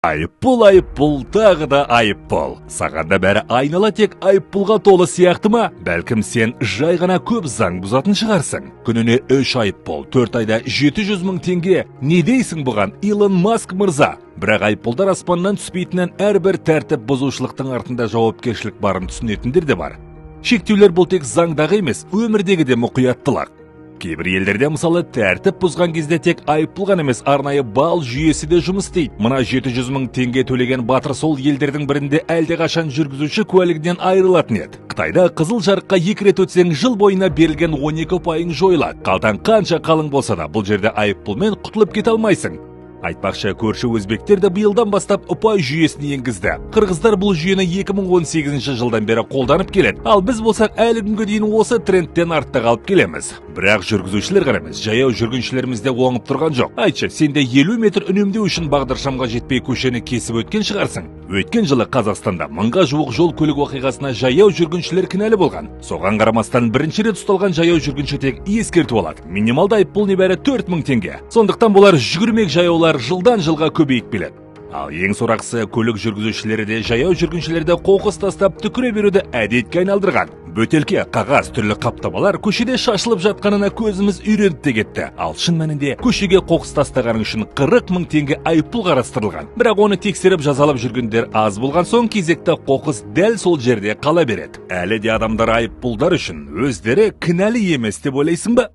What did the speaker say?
Айыппұл, тағы да айыппұл. Саған да бәрі айнала тек айыппұлға толы сияқты ма? Бәлкім сен жай ғана көп заң бұзатын шығарсың. Күніне 3 айыппұл, 4 айда 700 мың теңге. Не дейсің бұған, Илон Маск мырза? Бірақ айыппұлдар аспаннан түспейтінен әрбір тәртіп бұзушылықтың артында жауапкершілік барын түсінетіндер де бар. Шектеулер бұл тек заңдағы емес, өмірдегі де мұқияттылық. Кейбір елдерде мысалы тәртіп бұзған кезде тек айыппұл ғана емес, арнайы бал жүйесі де жұмыс істейді. Мына 700 мың теңге төлеген батыр сол елдердің бірінде әлдеқашан жүргізуші куәлігінен айырылатын еді. Қытайда қызыл жарыққа 2 рет өтсең жыл бойына берілген 12 ұпайың жойылады. Қалтаң қанша қалың болса да, бұл жерде айыппұлмен құтылып кете алмайсың. Айтпақшы, көрші өзбектер де биылдан бастап ұпай жүйесін енгізді. Қырғыздар бұл жүйені 2018 жылдан бері қолданып келеді. Ал біз болсақ әлі күнге дейін осы трендтен артта қалып келеміз. Бірақ жүргізушілер ғана емес, жаяу жүргіншілеріміз де оңып тұрған жоқ. Айтшы, сен де 50 метр үнемдеу үшін бағдаршамға жетпей көшені кесіп өткен шығарсың. Өткен жылы Қазақстанда 1000-ға жуық жол көлік оқиғасына жаяу жүргіншілер кінәлі болған. Соған қарамастан бірінші рет ұсталған жаяу жүргінші тек ескерту алады. Минималды айыппұл небәрі 4000 теңге. Сондықтан болар жүрмек жаяулар жылдан жылға көбейіп келеді. Ал ең сорақысы, көлік жүргізушілері де жаяу жүргіншілерді қоқыс тастап түкіре беруді әдетке айналдырған. Бөтелке, қағаз, түрлі қаптамалар көшеде шашылып жатқанына көзіміз үйреніп те кетті. Ал шын мәнінде көшеге қоқыс тастағаның үшін 40 000 теңге айыппұл қарастырылған. Бірақ оны тексеріп жазалап жүргендер аз болған соң кезекті қоқыс дәл сол жерде қала береді. Әлі де адамдар айыппұлдар үшін өздері кінәлі емес деп ойлайсың ба?